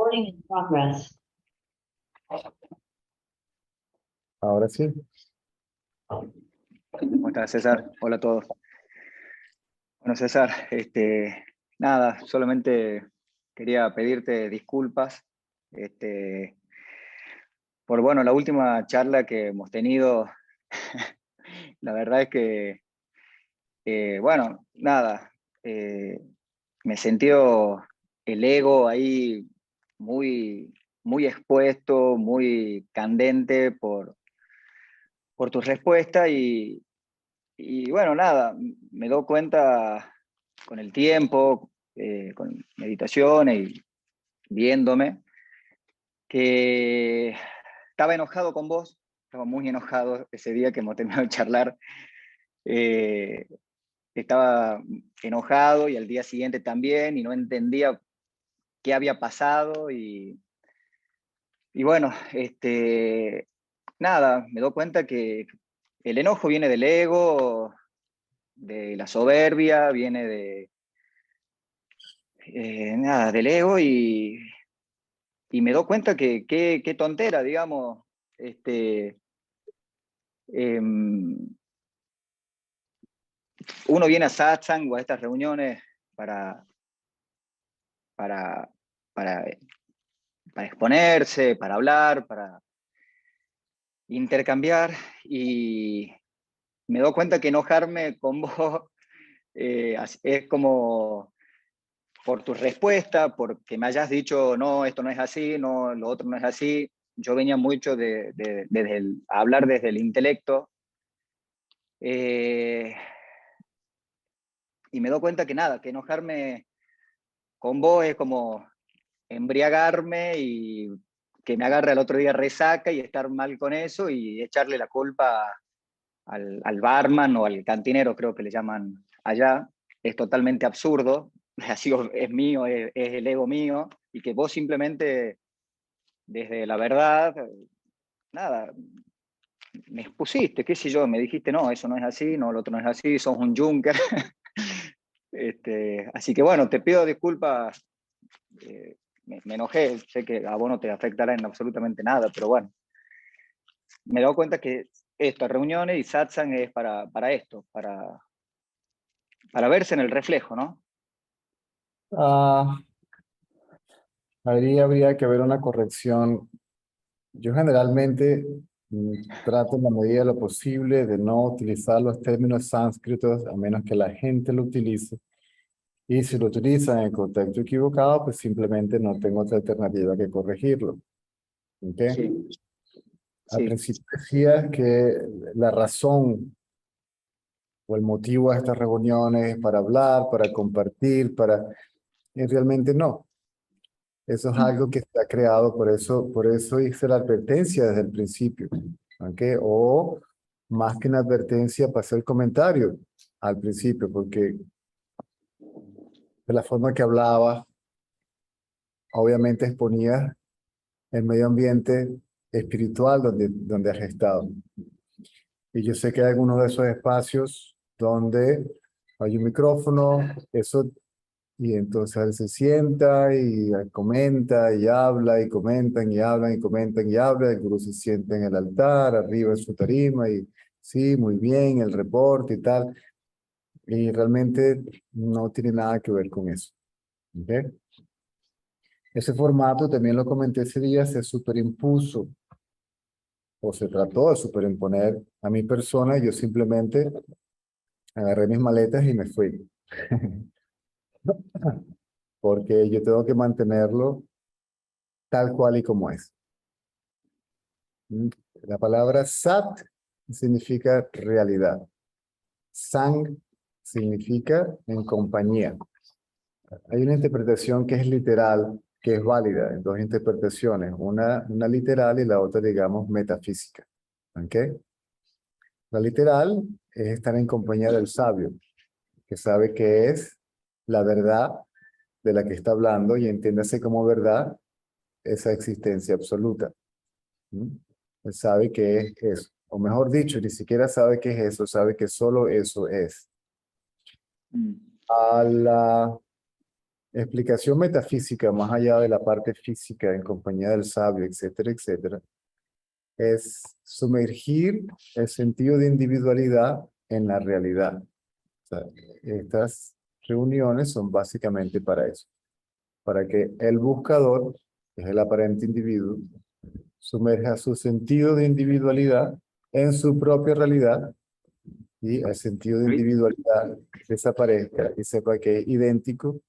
Recording in progress. Ahora sí. ¿Cómo estás, César? Hola a todos. Bueno, César, nada, solamente quería pedirte disculpas por, bueno, la última charla que hemos tenido. La verdad es que, bueno, nada, me sentió el ego ahí muy, muy expuesto, muy candente por tu respuesta y bueno, nada, me doy cuenta con el tiempo, con meditaciones y viéndome, que estaba enojado con vos, estaba muy enojado ese día que hemos terminado de charlar. Estaba enojado y al día siguiente también, y no entendía qué había pasado. Y bueno, nada, me doy cuenta que el enojo viene del ego, de la soberbia, viene de nada, del ego, y me doy cuenta que qué tontera, digamos. Uno viene a satsang o a estas reuniones para, para, para, para exponerse, para hablar, para intercambiar, y me doy cuenta que enojarme con vos es como por tu respuesta, porque me hayas dicho, no, esto no es así, no, lo otro no es así. Yo venía mucho desde hablar desde el intelecto, y me doy cuenta que nada, que enojarme con vos es como embriagarme y que me agarre al otro día resaca y estar mal con eso y echarle la culpa al barman o al cantinero, creo que le llaman allá. Es totalmente absurdo. Así es mío, es el ego mío, y que vos simplemente desde la verdad, nada, me expusiste, qué sé yo, me dijiste, no, eso no es así, no, lo otro no es así, sos un Junker. Así que bueno, te pido disculpas, me enojé, sé que a vos no te afectará en absolutamente nada, pero bueno, me he dado cuenta que estas reuniones y satsang es para esto, para verse en el reflejo, ¿no? Ahí habría que haber una corrección. Yo generalmente trato en la medida de lo posible de no utilizar los términos sánscritos a menos que la gente lo utilice. Y si lo utilizan en el contexto equivocado, pues simplemente no tengo otra alternativa que corregirlo. ¿Ok? Sí. Al Sí. principio decía que la razón o el motivo de estas reuniones es para hablar, para compartir, y realmente no. Eso es algo que se ha creado, por eso hice la advertencia desde el principio. ¿Ok? O más que una advertencia, pasé el comentario al principio, porque de la forma que hablaba, obviamente exponía el medio ambiente espiritual donde has estado. Y yo sé que hay algunos de esos espacios donde hay un micrófono, eso, y entonces él se sienta y comenta y habla y comentan y hablan y comentan y hablan, el gurú se sienta en el altar, arriba en su tarima y sí, muy bien, el reporte y tal, y realmente no tiene nada que ver con eso. ¿Ok? Ese formato, también lo comenté ese día, se superimpuso o se trató de superimponer a mi persona y yo simplemente agarré mis maletas y me fui. Porque yo tengo que mantenerlo tal cual y como es. La palabra sat significa realidad. Sang significa en compañía. Hay una interpretación que es literal, que es válida en dos interpretaciones. Una literal y la otra, digamos, metafísica. ¿Ok? La literal es estar en compañía del sabio, que sabe que es la verdad de la que está hablando y entiéndase como verdad esa existencia absoluta. ¿Mm? Él sabe que es eso. O mejor dicho, ni siquiera sabe qué es eso, sabe que solo eso es. Mm. A la explicación metafísica, más allá de la parte física, en compañía del sabio, etcétera, etcétera, es sumergir el sentido de individualidad en la realidad. O sea, estas reuniones son básicamente para eso, para que el buscador, que es el aparente individuo, sumerja su sentido de individualidad en su propia realidad y el sentido de individualidad desaparezca y sepa que es idéntico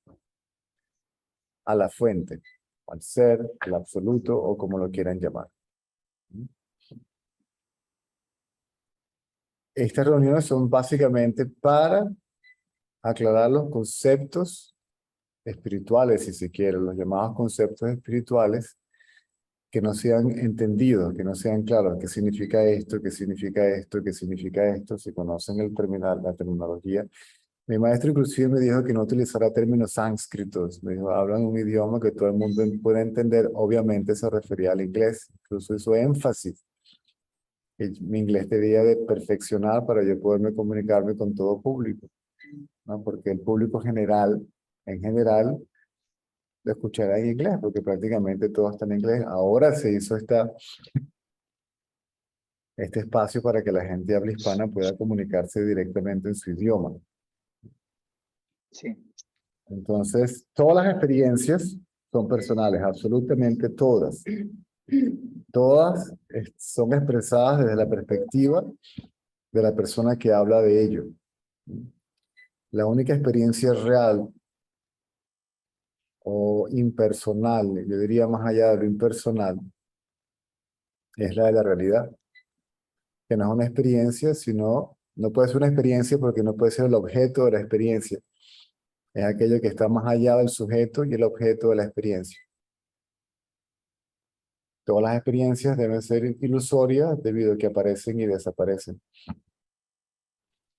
a la fuente, al ser, al absoluto o como lo quieran llamar. Estas reuniones son básicamente para aclarar los conceptos espirituales, si se quiere, los llamados conceptos espirituales que no sean entendidos, que no sean claros, qué significa esto, qué significa esto, qué significa esto, si conocen el terminal, la terminología. Mi maestro inclusive me dijo que no utilizara términos sánscritos, me dijo, hablan un idioma que todo el mundo puede entender, obviamente se refería al inglés, incluso hizo énfasis, que mi inglés debía de perfeccionar para yo poderme comunicarme con todo público, ¿no? Porque el público general, en general, lo escuchará en inglés, porque prácticamente todo está en inglés. Ahora se hizo este espacio para que la gente habla hispana pueda comunicarse directamente en su idioma. Sí. Entonces, todas las experiencias son personales, absolutamente todas. Todas son expresadas desde la perspectiva de la persona que habla de ello. La única experiencia real o impersonal, yo diría más allá de lo impersonal, es la de la realidad, que no es una experiencia, sino, no puede ser una experiencia porque no puede ser el objeto de la experiencia. Es aquello que está más allá del sujeto y el objeto de la experiencia. Todas las experiencias deben ser ilusorias debido a que aparecen y desaparecen.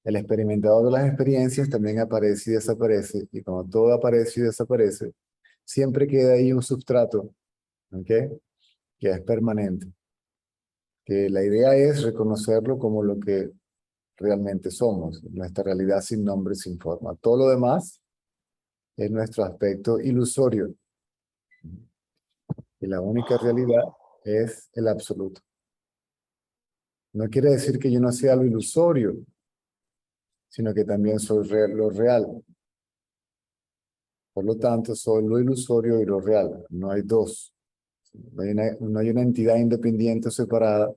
El experimentador de las experiencias también aparece y desaparece, y cuando todo aparece y desaparece, siempre queda ahí un substrato, ¿ok? Que es permanente. Que la idea es reconocerlo como lo que realmente somos, nuestra realidad sin nombre, sin forma. Todo lo demás es nuestro aspecto ilusorio. Y la única realidad es el absoluto. No quiere decir que yo no sea lo ilusorio, sino que también soy lo real. Por lo tanto, soy lo ilusorio y lo real. No hay dos. No hay una entidad independiente o separada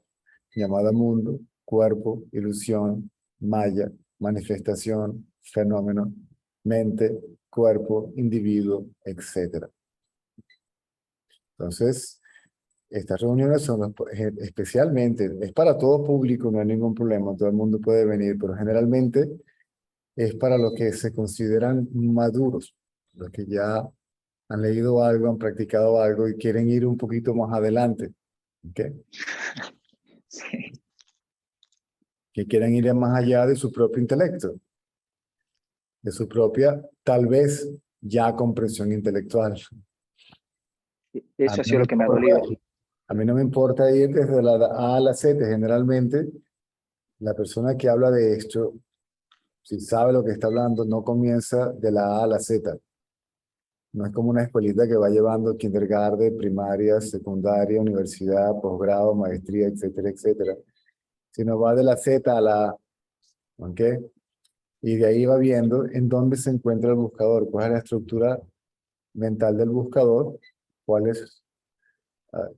llamada mundo, cuerpo, ilusión, maya, manifestación, fenómeno, mente, cuerpo, individuo, etc. Entonces, estas reuniones son especialmente, es para todo público, no hay ningún problema, todo el mundo puede venir, pero generalmente es para los que se consideran maduros, los que ya han leído algo, han practicado algo y quieren ir un poquito más adelante, ¿ok? Sí. Que quieren ir más allá de su propio intelecto, de su propia, tal vez, ya comprensión intelectual. A Eso mí ha no sido me lo que me ha importa, dolido. a mí no me importa ir desde la A a la Z. Generalmente, la persona que habla de esto, si sabe lo que está hablando, no comienza de la A a la Z. No es como una escuelita que va llevando kindergarten, primaria, secundaria, universidad, posgrado, maestría, etcétera, etcétera. Sino va de la Z a la A, ¿ok? Y de ahí va viendo en dónde se encuentra el buscador, cuál es la estructura mental del buscador, cuál es, ah,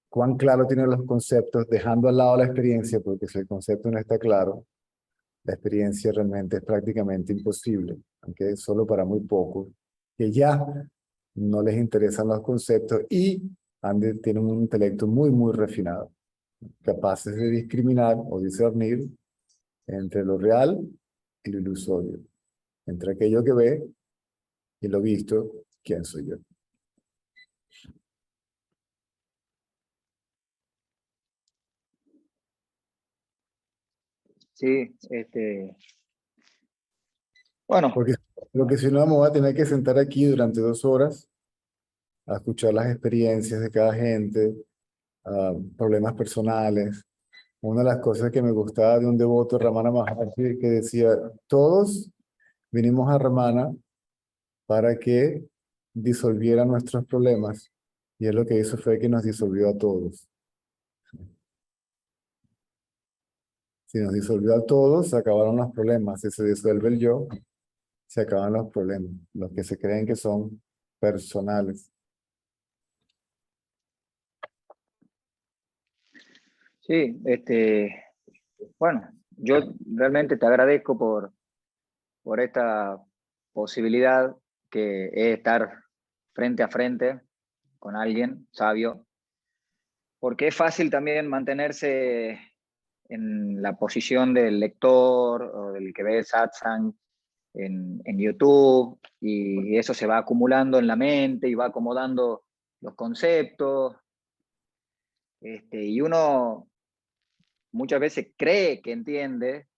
cuán claro tiene los conceptos, dejando al lado la experiencia, porque si el concepto no está claro, la experiencia realmente es prácticamente imposible, aunque es solo para muy pocos, que ya no les interesan los conceptos y tienen un intelecto muy, muy refinado, capaces de discriminar o discernir entre lo real y lo ilusorio, entre aquello que ve y lo visto, ¿quién soy yo? Sí, bueno, Porque lo que si no me voy a tener que sentar aquí durante 2 horas a escuchar las experiencias de cada gente, problemas personales. Una de las cosas que me gustaba de un devoto, Ramana Maharshi, que decía, todos vinimos a Ramana para que disolviera nuestros problemas, y él lo que hizo fue que nos disolvió a todos. Si nos disolvió a todos, se acabaron los problemas. Si se disuelve el yo, se acaban los problemas, los que se creen que son personales. Sí, bueno, yo realmente te agradezco por esta posibilidad que es estar frente a frente con alguien sabio, porque es fácil también mantenerse en la posición del lector o del que ve satsang en YouTube, y eso se va acumulando en la mente y va acomodando los conceptos, y uno muchas veces cree que entiende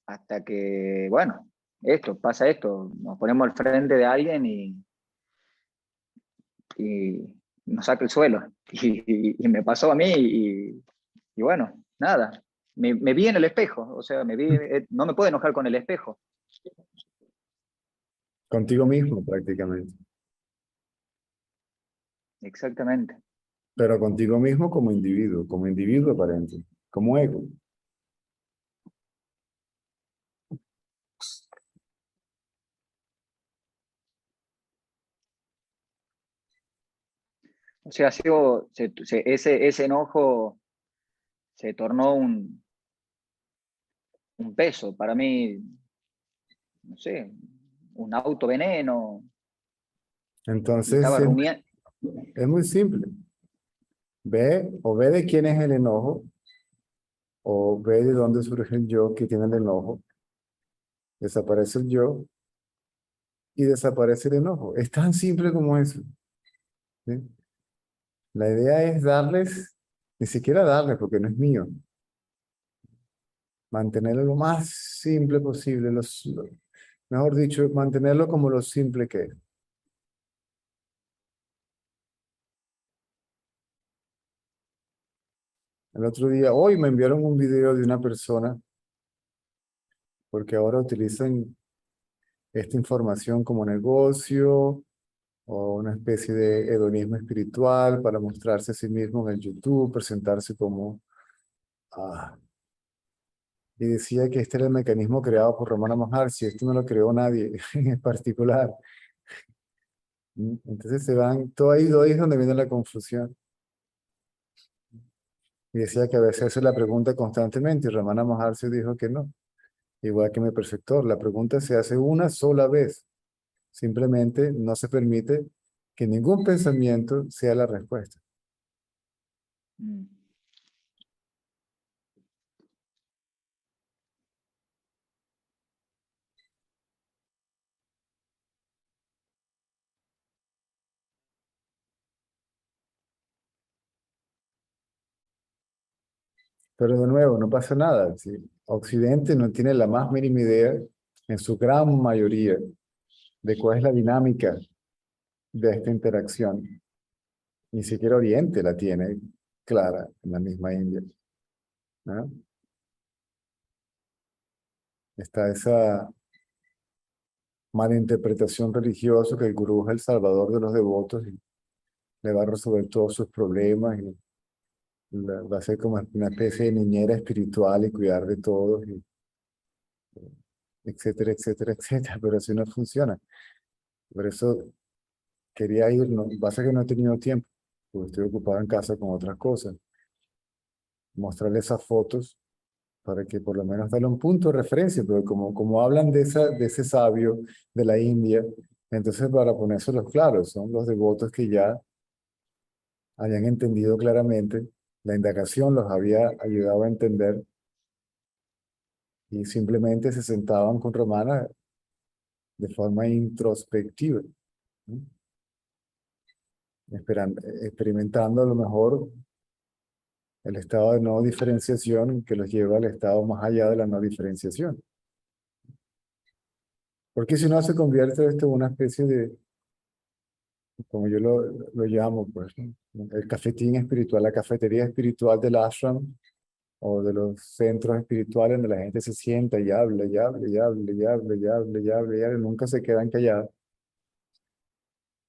hasta que, bueno, pasa esto, nos ponemos al frente de alguien y nos saca el suelo. Y me pasó a mí y bueno, nada, me vi en el espejo, o sea, no me puedo enojar con el espejo. Contigo mismo prácticamente, Exactamente. pero contigo mismo como individuo aparente, como ego. O sea, ese enojo se tornó un peso para mí, no sé, un autoveneno, y Entonces estaba rumiando. es muy simple. Ve de quién es el enojo, o ve de dónde surge el yo que tiene el enojo, desaparece el yo y desaparece el enojo. Es tan simple como eso. ¿Sí? La idea es darles, ni siquiera darles porque no es mío, mantenerlo lo más simple posible, mejor dicho, mantenerlo como lo simple que es. El otro día, hoy me enviaron un video de una persona, porque ahora utilizan esta información como negocio o una especie de hedonismo espiritual para mostrarse a sí mismo en el YouTube, presentarse como... ah, y decía que este era el mecanismo creado por Ramana Maharshi, esto no lo creó nadie en particular. Entonces todo ahí es donde viene la confusión. Y decía que a veces hace la pregunta constantemente y Ramana Maharshi dijo que no, igual que mi preceptor, la pregunta se hace una sola vez, simplemente no se permite que ningún pensamiento sea la respuesta. Mm. Pero de nuevo, no pasa nada. ¿Sí? Occidente no tiene la más mínima idea, en su gran mayoría, de cuál es la dinámica de esta interacción. Ni siquiera Oriente la tiene clara en la misma India. ¿No? Está esa mala interpretación religiosa que el gurú es el salvador de los devotos y le va a resolver todos sus problemas y va a ser como una especie de niñera espiritual y cuidar de todos, y etcétera, etcétera, etcétera. Pero así no funciona. Por eso quería ir, no, pasa que no he tenido tiempo, porque estoy ocupado en casa con otras cosas. Mostrarle esas fotos para que por lo menos darle un punto de referencia, pero como hablan de ese sabio de la India, entonces para ponérselos claros, son los devotos que ya habían entendido claramente, la indagación los había ayudado a entender y simplemente se sentaban con Romana de forma introspectiva, ¿no? Experimentando a lo mejor el estado de no diferenciación que los lleva al estado más allá de la no diferenciación. Porque si no se convierte esto en una especie de, como yo lo llamo, pues, ¿no? El cafetín espiritual, la cafetería espiritual del ashram o de los centros espirituales donde la gente se sienta y habla, y habla, y habla, y habla, y habla, y habla, y habla, y nunca se quedan callados.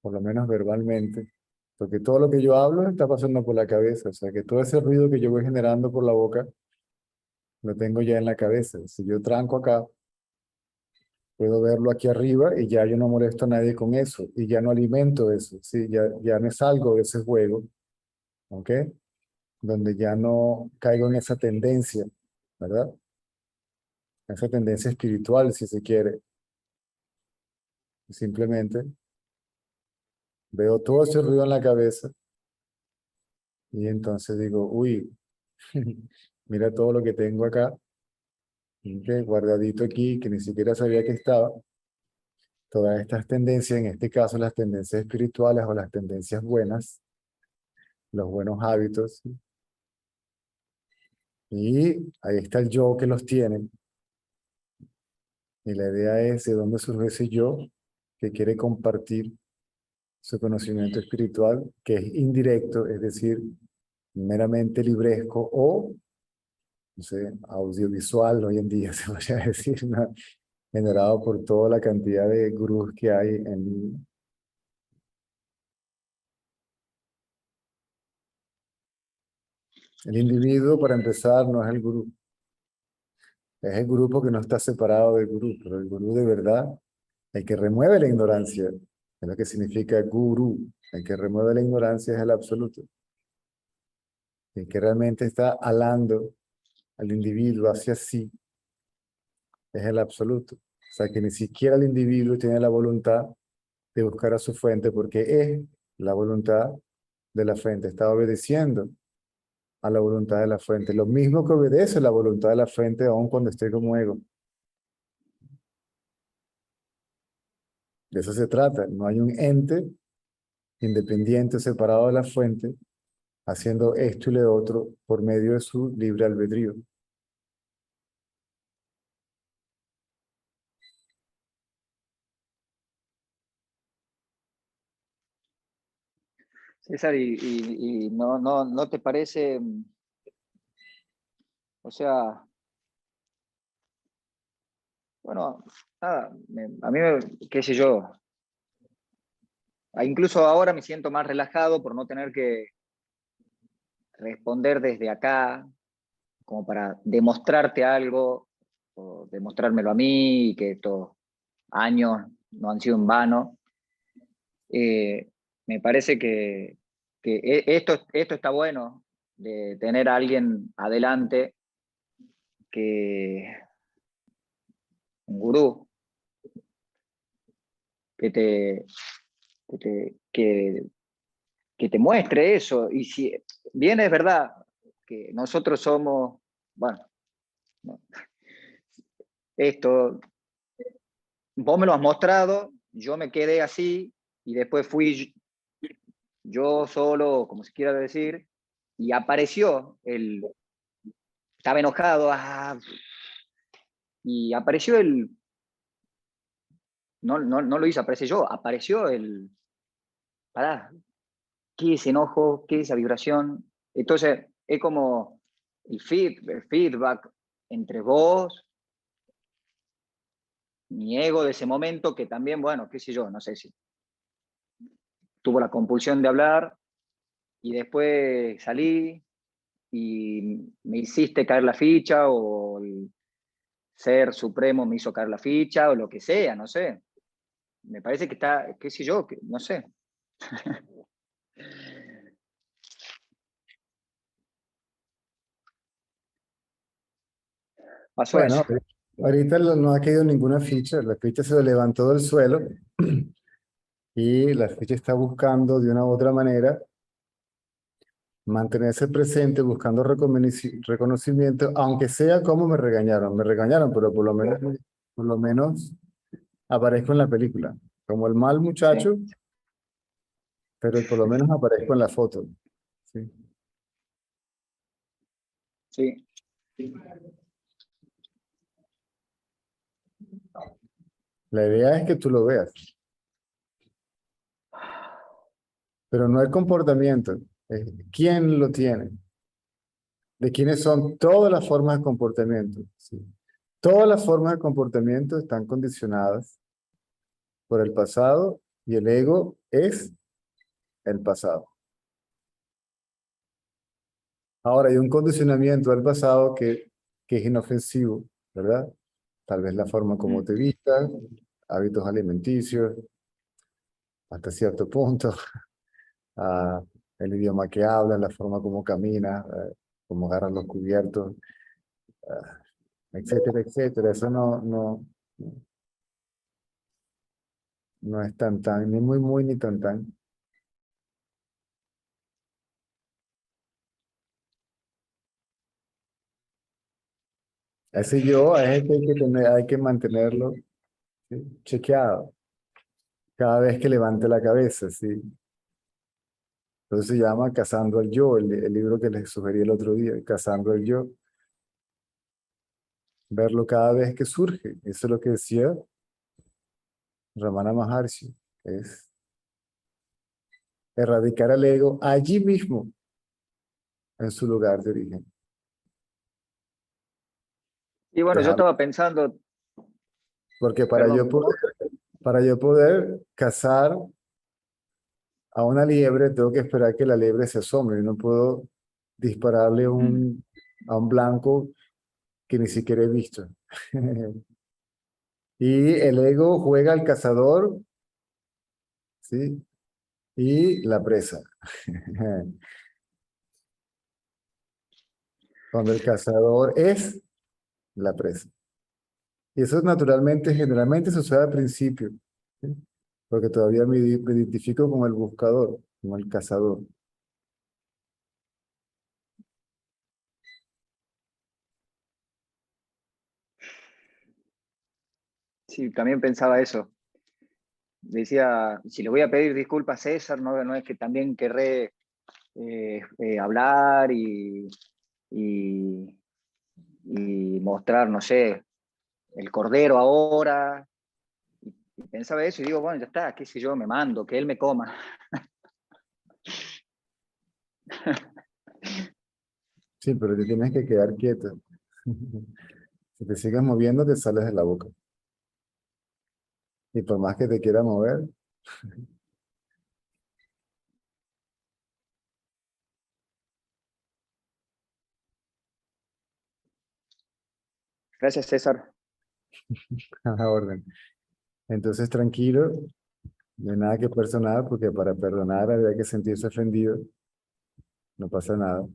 por lo menos verbalmente, porque todo lo que yo hablo está pasando por la cabeza, o sea que todo ese ruido que yo voy generando por la boca, lo tengo ya en la cabeza. Si yo tranco acá, puedo verlo aquí arriba y ya yo no molesto a nadie con eso, y ya no alimento eso, ¿sí? Ya me salgo de ese juego, ¿ok? Donde ya no caigo en esa tendencia, ¿verdad? Esa tendencia espiritual, si se quiere. Simplemente veo todo ese ruido en la cabeza y entonces digo, uy, mira todo lo que tengo acá, ¿ok? Guardadito aquí, que ni siquiera sabía que estaba. Todas estas tendencias, en este caso las tendencias espirituales o las tendencias buenas, los buenos hábitos, ¿sí? Y ahí está el yo que los tiene. Y la idea es de dónde surge ese yo que quiere compartir su conocimiento espiritual, que es indirecto, es decir, meramente libresco o, no sé, audiovisual hoy en día, se podría decir, ¿no? Generado por toda la cantidad de gurús que hay en... El individuo, para empezar, no es el gurú, es el grupo que no está separado del gurú, pero el gurú de verdad, el que remueve la ignorancia, es lo que significa gurú, el que remueve la ignorancia es el absoluto, el que realmente está alando al individuo hacia sí, es el absoluto. O sea, que ni siquiera el individuo tiene la voluntad de buscar a su fuente porque es la voluntad de la fuente, está obedeciendo a la voluntad de la fuente. Lo mismo que obedece la voluntad de la fuente aun cuando esté como ego. De eso se trata. No hay un ente independiente, separado de la fuente, haciendo esto y lo otro por medio de su libre albedrío. César, y no te parece, o sea, bueno, nada, a mí, qué sé yo, incluso ahora me siento más relajado por no tener que responder desde acá, como para demostrarte algo, o demostrármelo a mí, y que estos años no han sido en vano. Me parece que esto está bueno, de tener a alguien adelante, que un gurú, que te, que te, que, que te muestre eso. Y si bien es verdad que nosotros somos, bueno, no, esto, vos me lo has mostrado, yo me quedé así, y después fui yo solo, como se quiera decir, y apareció estaba enojado, y apareció no lo hice, aparecí yo, apareció pará, ¿qué es enojo? ¿Qué es esa vibración? Entonces, es como el feedback entre vos, mi ego de ese momento, que también, bueno, qué sé yo, no sé si tuvo la compulsión de hablar, y después salí y me hiciste caer la ficha, o el ser supremo me hizo caer la ficha, o lo que sea, no sé. Me parece que está, qué sé yo, que, no sé. Pasó eso. Bueno, ahorita no ha caído ninguna ficha, la ficha se levantó del suelo y la ficha está buscando de una u otra manera mantenerse presente, buscando reconocimiento, aunque sea como me regañaron, pero por lo menos aparezco en la película, como el mal Sí, muchacho, pero por lo menos aparezco en la foto, ¿sí? sí. La idea es que tú lo veas, pero no el comportamiento, es quién lo tiene, de quiénes son todas las formas de comportamiento, ¿sí? Todas las formas de comportamiento están condicionadas por el pasado Y el ego es el pasado. Ahora, hay un condicionamiento del pasado que es inofensivo, ¿verdad? Tal vez la forma como te vistas, hábitos alimenticios, hasta cierto punto, ah, el idioma que hablas, la forma como caminas, cómo agarras los cubiertos, ah, etcétera, etcétera. Eso no es tan, ni muy, muy, ni tan. Ese yo es el que hay que tener, hay que mantenerlo, ¿sí? Chequeado cada vez que levante la cabeza, ¿sí? Entonces se llama Cazando al Yo, el libro que les sugerí el otro día, Cazando al Yo, verlo cada vez que surge. Eso es lo que decía Ramana Maharshi, es erradicar al ego allí mismo, en su lugar de origen. Y bueno, yo Dejarlo. estaba pensando, Porque perdón, para yo poder cazar a una liebre, tengo que esperar que la liebre se asombre. Yo no puedo dispararle a un blanco que ni siquiera he visto. Y el ego juega al cazador, ¿sí? Y la presa. Cuando el cazador es la presa. Y eso naturalmente, generalmente sucede al principio, ¿sí? Porque todavía me identifico como el buscador, como el cazador. sí, también pensaba eso. Decía, si le voy a pedir disculpas a César, no es que también querré hablar y, y mostrar, no sé, el cordero ahora. Y pensaba eso y digo, bueno, ya está, qué sé yo, me mando, que él me coma. Sí, pero te tienes que quedar quieto. Si te sigues moviendo, te sales de la boca. Y por más que te quiera mover, Gracias, César. a la orden. Entonces, tranquilo, no hay nada que perdonar, porque para perdonar había que sentirse ofendido. No pasa nada.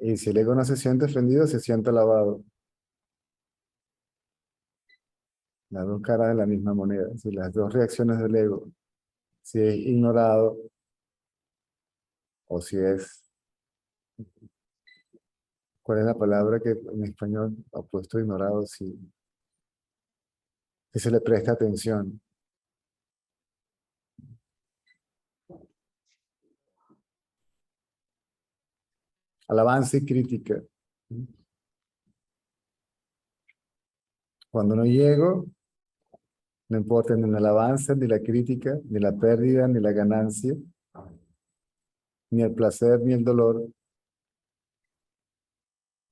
Y si el ego no se siente ofendido, se siente alabado. Las dos caras de la misma moneda. Si las dos reacciones del ego, si es ignorado o si es, ¿cuál es la palabra que en español ha puesto ignorado? Si se le presta atención. Alabanza y crítica. Cuando no llego, no importa ni la alabanza, ni la crítica, ni la pérdida, ni la ganancia, ni el placer, ni el dolor,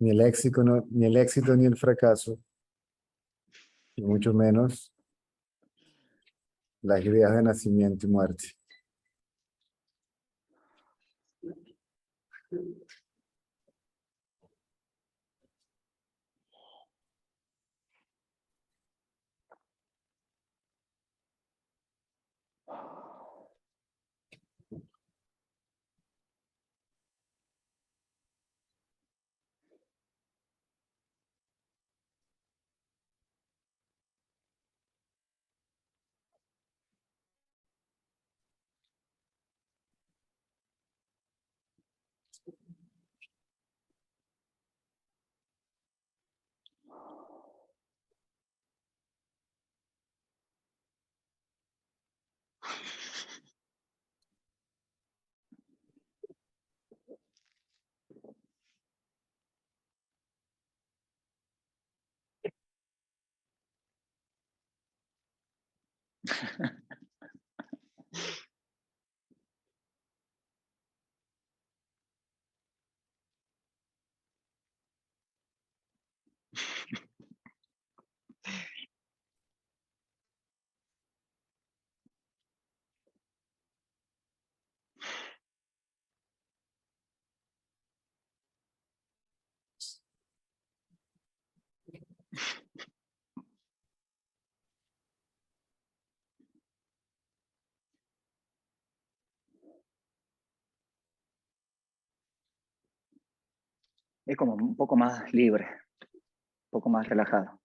ni el éxito, ni el éxito, ni el fracaso, y mucho menos las ideas de nacimiento y muerte. Es como un poco más libre, un poco más relajado.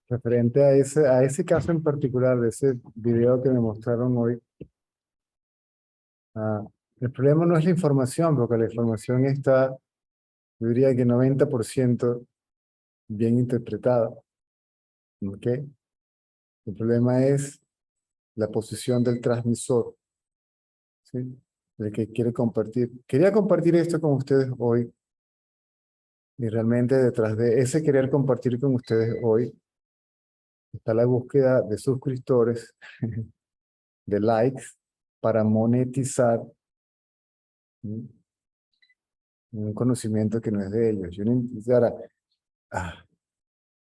Referente a ese caso en particular, de ese video que me mostraron hoy, el problema no es la información, porque la información está, yo diría que 90% bien interpretada, ¿ok? El problema es la posición del transmisor, ¿sí? El que quiere compartir. Quería compartir esto con ustedes hoy, y realmente detrás de ese querer compartir con ustedes hoy está la búsqueda de suscriptores, de likes, para monetizar, ¿sí? Un conocimiento que no es de ellos. Ahora, ah,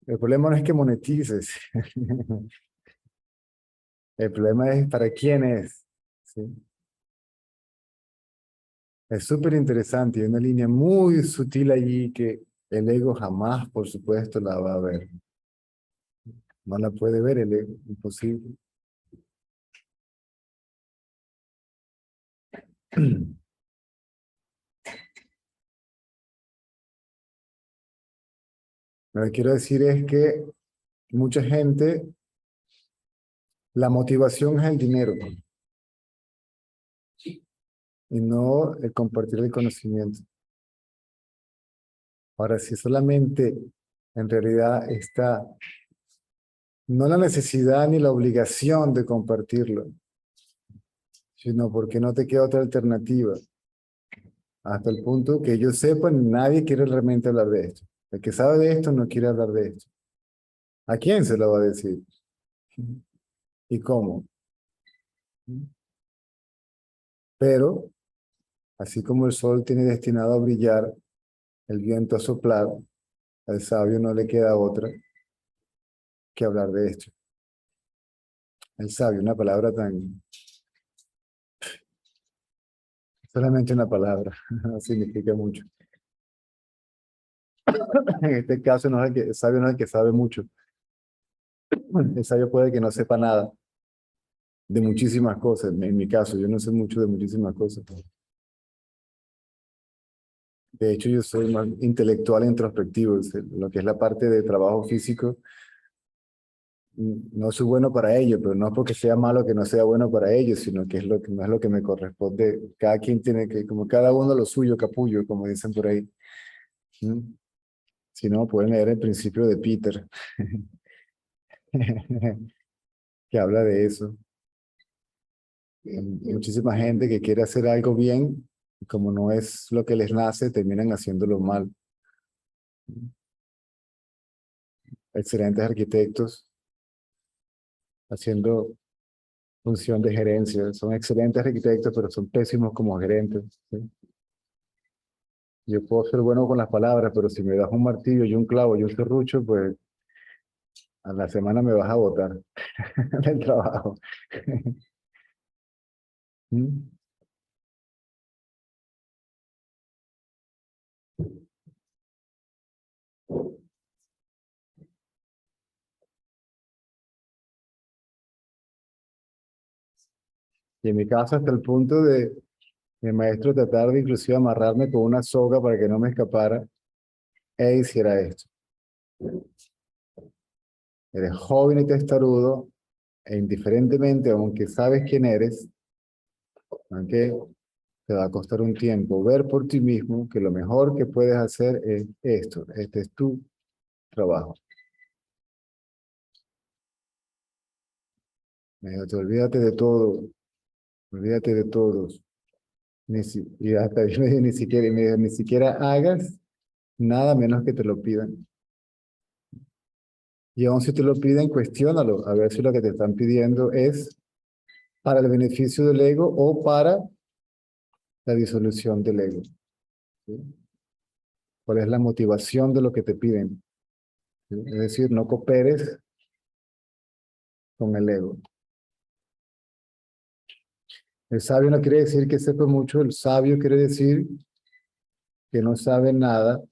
el problema no es que monetices, el problema es para quién es, ¿sí? Es súper interesante y hay una línea muy sutil allí que el ego jamás, por supuesto, la va a ver. No la puede ver el ego, imposible. Lo que quiero decir es que mucha gente, la motivación es el dinero y no el compartir el conocimiento. Ahora, si solamente en realidad está no la necesidad ni la obligación de compartirlo, sino porque no te queda otra alternativa. Hasta el punto que yo sepa, nadie quiere realmente hablar de esto. El que sabe de esto no quiere hablar de esto. ¿A quién se lo va a decir? ¿Y cómo? Pero, así como el sol tiene destinado a brillar, el viento a soplar, al sabio no le queda otra que hablar de esto. El sabio, una palabra tan... Solamente una palabra, no significa mucho. En este caso, no es el sabio no es el que sabe mucho. El sabio puede que no sepa nada de muchísimas cosas. En mi caso, yo no sé mucho de muchísimas cosas. De hecho, yo soy más intelectual e introspectivo. Lo que es la parte de trabajo físico, no soy bueno para ello, pero no es porque sea malo que no sea bueno para ello, sino que es lo que no es lo que me corresponde. Cada quien tiene que, como cada uno lo suyo, capullo, como dicen por ahí. ¿Mm? Si no, pueden leer el principio de Peter, que habla de eso. Muchísima gente que quiere hacer algo bien, y como no es lo que les nace, terminan haciéndolo mal. Excelentes arquitectos haciendo función de gerencia. Son excelentes arquitectos, pero son pésimos como gerentes, ¿sí? Yo puedo ser bueno con las palabras, pero si me das un martillo y un clavo y un serrucho, pues a la semana me vas a botar del trabajo. ¿Mm? Y en mi caso, hasta el punto de mi maestro tratar de inclusive amarrarme con una soga para que no me escapara e hiciera esto. Eres joven y testarudo, e indiferentemente, aunque sabes quién eres, aunque te va a costar un tiempo ver por ti mismo que lo mejor que puedes hacer es esto. Este es tu trabajo. Olvídate de todo, olvídate de todos. Y hasta ni siquiera hagas nada menos que te lo pidan. Y aun si te lo piden, cuestiónalo, a ver si lo que te están pidiendo es para el beneficio del ego o para la disolución del ego. ¿Sí? ¿Cuál es la motivación de lo que te piden? ¿Sí? Es decir, no cooperes con el ego. El sabio no quiere decir que sepa mucho, el sabio quiere decir que no sabe nada,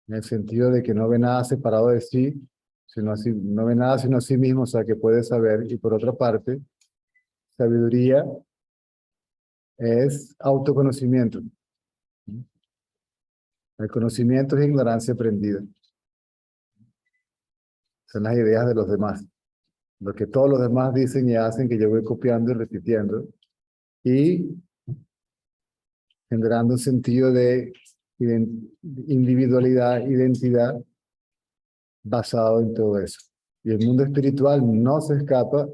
en el sentido de que no ve nada separado de sí, sino así, no ve nada sino a sí mismo, o sea, que puede saber. Y por otra parte, sabiduría es autoconocimiento. El conocimiento es ignorancia aprendida. Son las ideas de los demás. Lo que todos los demás dicen y hacen que yo voy copiando y repitiendo y generando un sentido de individualidad, identidad basado en todo eso. Y el mundo espiritual no se escapa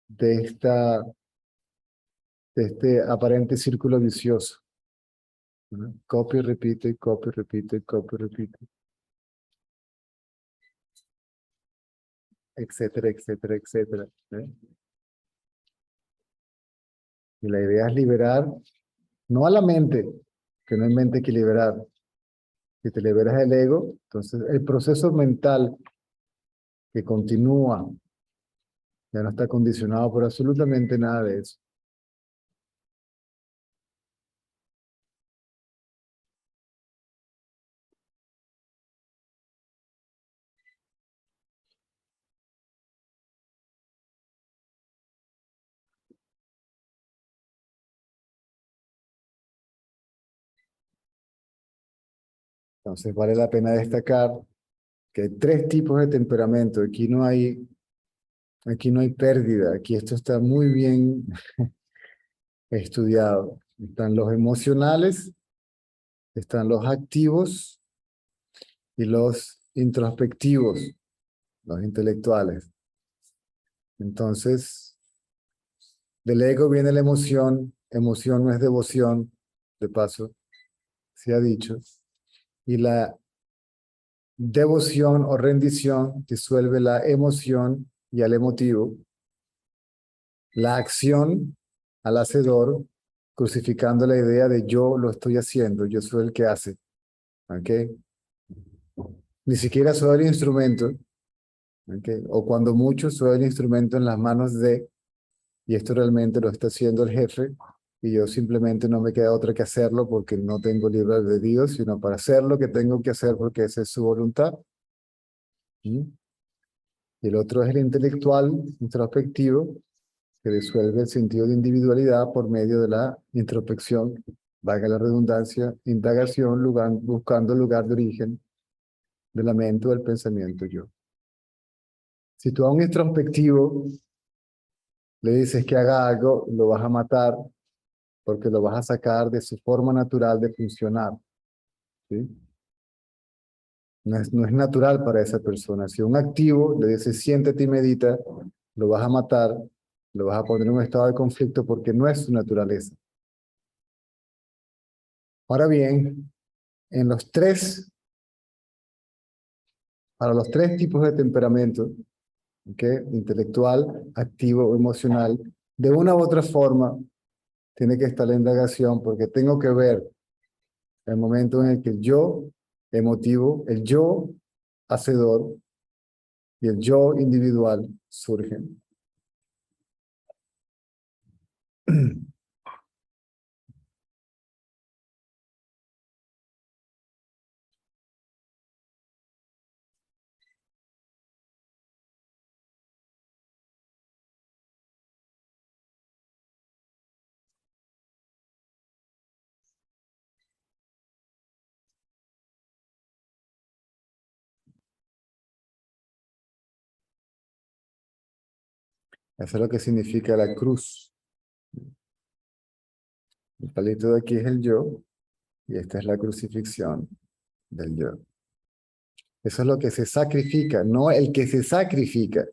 de, de este aparente círculo vicioso, ¿no? Copia y repite, copia y repite, copia y repite, etcétera, etcétera, etcétera, ¿eh? Y la idea es liberar, no a la mente, que no hay mente que liberar. Si te liberas del ego, entonces el proceso mental que continúa ya no está condicionado por absolutamente nada de eso. Entonces vale la pena destacar que hay tres tipos de temperamento. Aquí no hay pérdida. Aquí esto está muy bien estudiado. Están los emocionales, están los activos y los introspectivos, los intelectuales. Entonces, del ego viene la emoción. Emoción no es devoción, de paso, se ha dicho. Y la devoción o rendición disuelve la emoción y al emotivo. La acción al hacedor, crucificando la idea de yo lo estoy haciendo, yo soy el que hace. ¿Ok? Ni siquiera soy el instrumento. ¿Ok? O cuando mucho soy el instrumento en las manos de, y esto realmente lo está haciendo el jefe, y yo simplemente no me queda otra que hacerlo porque no tengo libre albedrío, sino para hacer lo que tengo que hacer porque esa es su voluntad. ¿Mm? Y el otro es el intelectual, introspectivo, que disuelve el sentido de individualidad por medio de la introspección, valga la redundancia, indagación, buscando el lugar de origen de la mente o del pensamiento yo. Si tú a un introspectivo le dices que haga algo, lo vas a matar porque lo vas a sacar de su forma natural de funcionar, ¿sí? No es natural para esa persona. Si a un activo le dices siéntate y medita, lo vas a matar, lo vas a poner en un estado de conflicto porque no es su naturaleza. Ahora bien, en los tres, para los tres tipos de temperamento, ¿okay? Intelectual, activo o emocional, de una u otra forma tiene que estar la indagación porque tengo que ver el momento en el que el yo emotivo, el yo hacedor y el yo individual surgen. Eso es lo que significa la cruz. El palito de aquí es el yo y esta es la crucifixión del yo. Eso es lo que se sacrifica, no el que se sacrifica.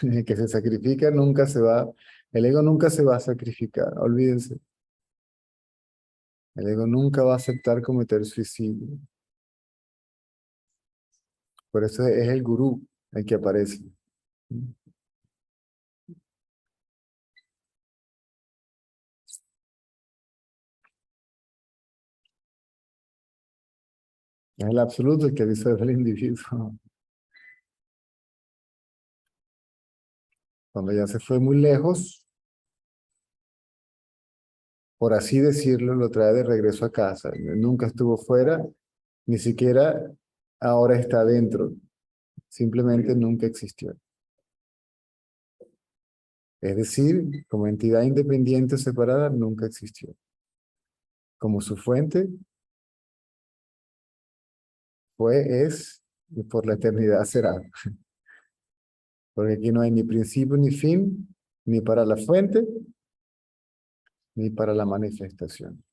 El que se sacrifica nunca se va, el ego nunca se va a sacrificar, olvídense. El ego nunca va a aceptar cometer suicidio. Por eso es el gurú el que aparece. Es el absoluto el que disuelve el individuo. Cuando ya se fue muy lejos, por así decirlo, lo trae de regreso a casa. Nunca estuvo fuera, ni siquiera ahora está dentro. Simplemente nunca existió. Es decir, como entidad independiente separada, nunca existió. Como su fuente fue, es, y por la eternidad será. Porque aquí no hay ni principio ni fin, ni para la fuente, ni para la manifestación.